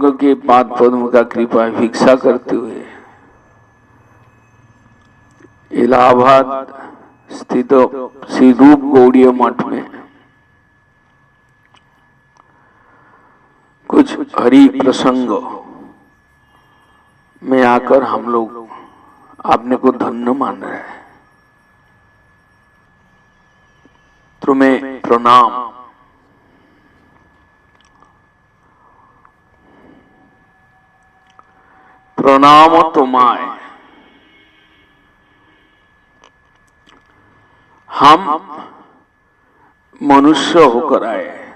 सद्गुरुवर्ग के पाद पद्म का कृपा भिक्षा करते हुए इलाहाबाद स्थित श्री रूप गौड़ीय मठ में कुछ हरि प्रसंग में आकर हम लोग आपने को धन्य मान रहे हैं। तुम्हें प्रणाम। प्रणाम तुम्हारे। हम मनुष्य होकर आए,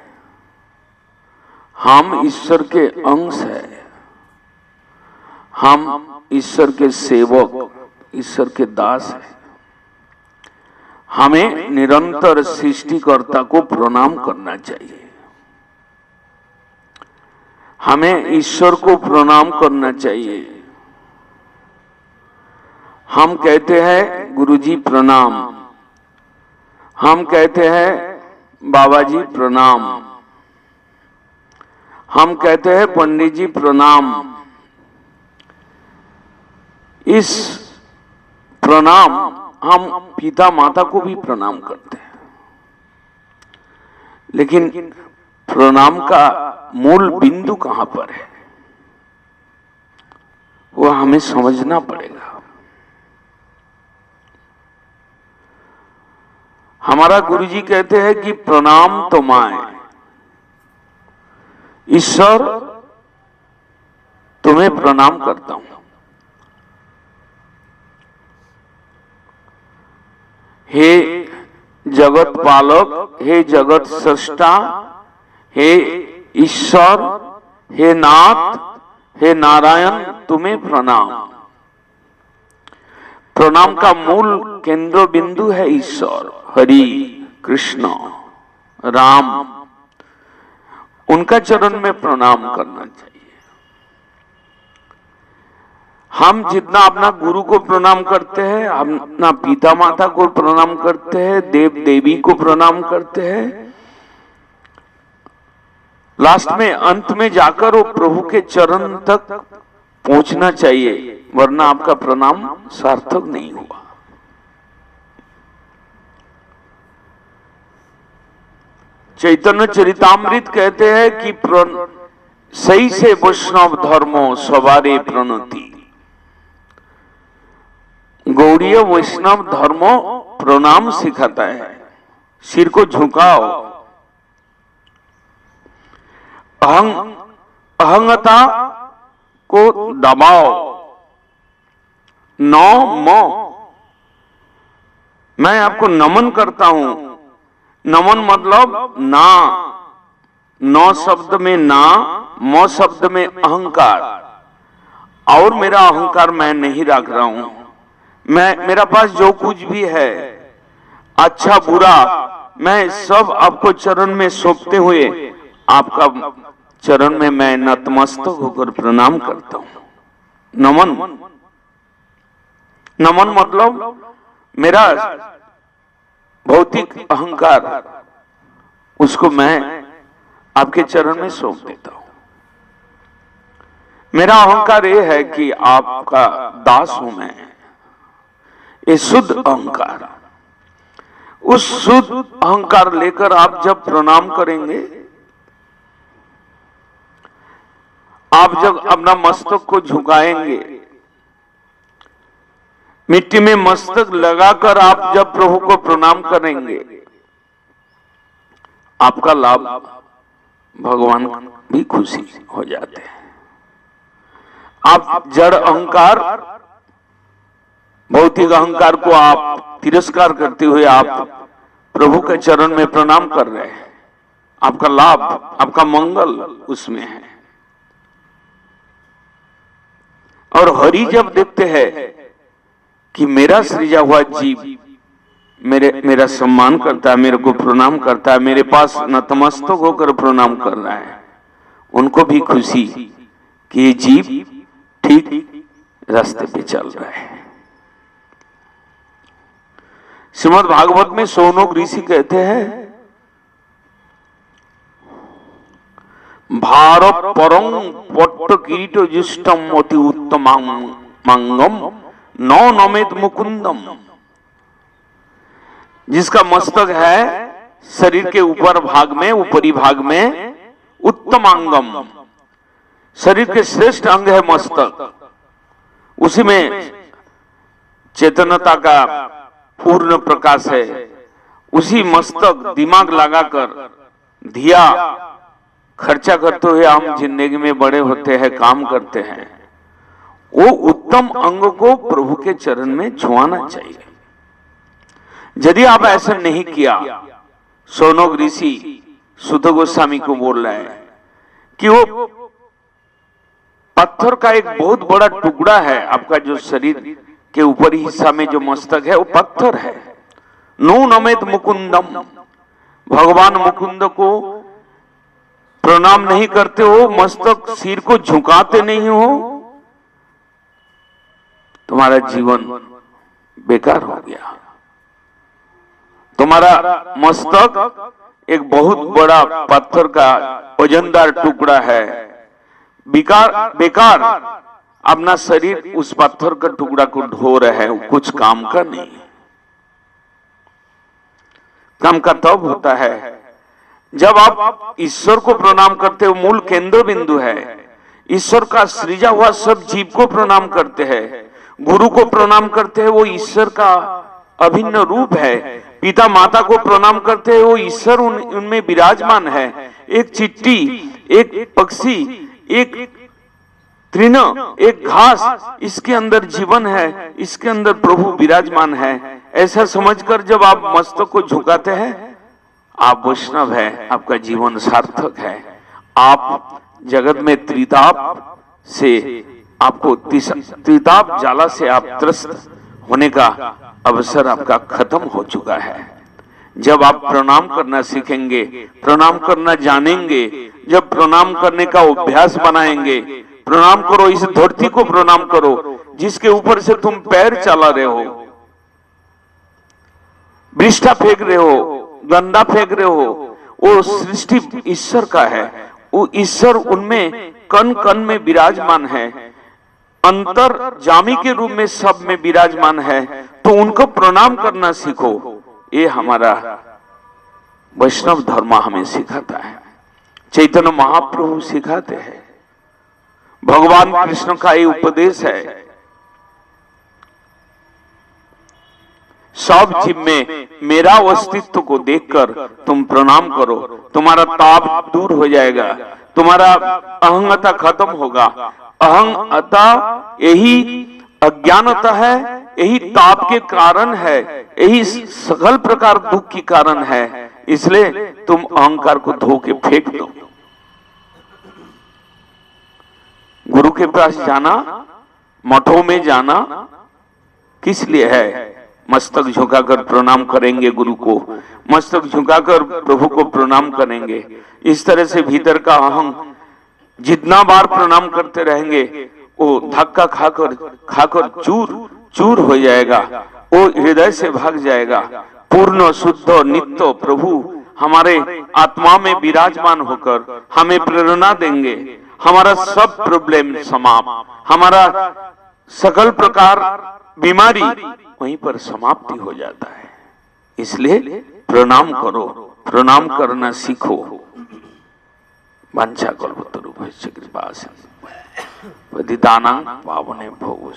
हम ईश्वर के अंश हैं, हम ईश्वर के सेवक, ईश्वर के दास हैं। हमें निरंतर सृष्टिकर्ता को प्रणाम करना चाहिए, हमें ईश्वर को प्रणाम करना चाहिए। हम कहते हैं गुरुजी प्रणाम, हम कहते हैं बाबा जी प्रणाम, हम कहते हैं पंडित जी प्रणाम। इस प्रणाम हम पिता माता को भी प्रणाम करते हैं, लेकिन प्रणाम का मूल बिंदु कहां पर है वो हमें समझना पड़ेगा। हमारा गुरुजी कहते हैं कि प्रणाम तुम्हारे। ईश्वर तुम्हें प्रणाम करता हूं। हे जगत पालक, हे जगत सृष्टा, हे ईश्वर, हे नाथ, हे नारायण, तुम्हें प्रणाम। प्रणाम का मूल केंद्र बिंदु है ईश्वर, हरि, कृष्ण, राम। उनका चरण में प्रणाम करना चाहिए। हम जितना अपना गुरु को प्रणाम करते हैं, अपना पिता माता को प्रणाम करते हैं, देव देवी को प्रणाम करते हैं, लास्ट में अंत में जाकर वो प्रभु के चरण तक पहुंचना चाहिए, वरना आपका प्रणाम सार्थक नहीं हुआ। चैतन्य चरितामृत कहते हैं कि सही से वैष्णव धर्मो सवारे प्रणति। गौड़ीय वैष्णव धर्मो प्रणाम सिखाता है, सिर को झुकाओ, अहंगता को दबाओ, नमो। मैं आपको नमन करता हूं। नमन मतलब ना, नौ शब्द में ना, मो शब्द में अहंकार, और मेरा अहंकार मैं नहीं रख रहा हूं। मेरा पास जो कुछ भी है, अच्छा बुरा, मैं सब आपको चरण में सौंपते हुए आपका चरण में मैं नतमस्तक होकर प्रणाम करता हूं। नमन, नमन मतलब मेरा भौतिक अहंकार, उसको मैं आपके चरण में सौंप देता हूं। मेरा अहंकार यह है कि आपका दास हूं मैं, ये शुद्ध अहंकार। उस शुद्ध अहंकार लेकर आप जब प्रणाम करेंगे, आप जब अपना मस्तक को झुकाएंगे, मिट्टी में मस्तक लगाकर आप जब प्रभु को प्रणाम करेंगे, आपका लाभ भगवान भी खुशी हो जाते हैं। आप जड़ अहंकार, भौतिक अहंकार को आप तिरस्कार करते हुए आप प्रभु के चरण में प्रणाम कर रहे हैं, आपका लाभ, आपका मंगल उसमें है। और हरि जब देखते हैं कि मेरा सृजा हुआ जीव मेरा सम्मान करता है, मेरे को प्रणाम करता है, मेरे पास नतमस्तक होकर प्रणाम कर रहा है, उनको भी खुशी कि ये जीव ठीक रास्ते पे चल रहा है। श्रीमद् भागवत में शौनक ऋषि कहते हैं, आरोप परं पट्ट किरीट जुष्टम अति उत्तमांगम नौ नमेत मुकुंदम। जिसका मस्तक है शरीर के ऊपर भाग में, ऊपरी भाग में, उत्तमांगम, शरीर के श्रेष्ठ अंग है मस्तक, उसी में चेतनता का पूर्ण प्रकाश है। उसी मस्तक दिमाग लगाकर धिया खर्चा करते हुए हम जिंदगी में बड़े होते हैं, काम करते हैं। वो उत्तम अंग को प्रभु के चरण में छुआना चाहिए। यदि आप ऐसा नहीं किया, सोनोग ऋषि सुत गोस्वामी को बोल रहा है कि वो पत्थर का एक बहुत बड़ा टुकड़ा है, आपका जो शरीर के ऊपरी हिस्सा में जो मस्तक है वो पत्थर है। नो नमेत मुकुंदम, भगवान मुकुंद को प्रणाम नहीं करते हो, मस्तक सिर को झुकाते नहीं हो, तुम्हारा जीवन बेकार हो गया। तुम्हारा मस्तक एक बहुत बड़ा पत्थर का वजनदार टुकड़ा है, बेकार अपना शरीर उस पत्थर का टुकड़ा को ढो रहे है, कुछ काम का नहीं। काम का तब होता है जब आप ईश्वर को प्रणाम करते हो, मूल केंद्र बिंदु है। ईश्वर का सृजा हुआ सब जीव को प्रणाम करते हैं, गुरु को प्रणाम करते हैं, वो ईश्वर का अभिन्न रूप है। पिता माता को प्रणाम करते हैं, वो ईश्वर उनमें विराजमान है। एक चिट्टी, एक पक्षी, एक तृण, एक घास, इसके अंदर जीवन है, इसके अंदर प्रभु विराजमान है। ऐसा समझकर जब आप मस्तक को झुकाते हैं, आप वैष्णव है, आपका जीवन सार्थक है। आप जगत में त्रिताप से, आपको त्रिताप ज्वाला से आप त्रस्त होने का अवसर आपका खत्म हो चुका है। जब आप प्रणाम करना सीखेंगे, प्रणाम करना जानेंगे, जब प्रणाम करने का अभ्यास बनाएंगे, प्रणाम करो, इस धरती को प्रणाम करो जिसके ऊपर से तुम पैर चला रहे हो, विष्ठा फेंक रहे हो, गंदा फेंक रहे हो, वो सृष्टि ईश्वर का है। वो ईश्वर उनमें कण कण में विराजमान है, अंतर जामी के रूप में सब में विराजमान है। तो उनको प्रणाम करना सीखो। ये हमारा वैष्णव धर्म हमें सिखाता है, चैतन्य महाप्रभु सिखाते हैं, भगवान कृष्ण का ये उपदेश है। सब जीव में मेरा अस्तित्व को देखकर तुम प्रणाम करो, तुम्हारा ताप दूर हो जाएगा, तुम्हारा अहंगता खत्म होगा। अहंगता यही अज्ञानता है, यही ताप के कारण है, यही सकल प्रकार दुख के कारण है। इसलिए तुम अहंकार को धो के फेंक दो। गुरु के पास जाना, मठों में जाना किस लिए है? मस्तक झुकाकर प्रणाम करेंगे गुरु को, मस्तक झुकाकर प्रभु को प्रणाम करेंगे। इस तरह से भीतर का अहं जितना बार प्रणाम करते रहेंगे, वो धक्का खाकर चूर चूर हो जाएगा, वो हृदय से भाग जाएगा। पूर्ण शुद्ध नित्य प्रभु हमारे आत्मा में विराजमान होकर हमें प्रेरणा देंगे। हमारा सब प्रॉब्लम समाप्त, हमारा सकल प्रकार बीमारी वहीं पर समाप्ति हो जाता है। इसलिए प्रणाम करो, प्रणाम करना सीखो। वांछा कल्पतरुभ्यश्च कृपा सिन्धुभ्यश्च पतितानां पावनेभ्यो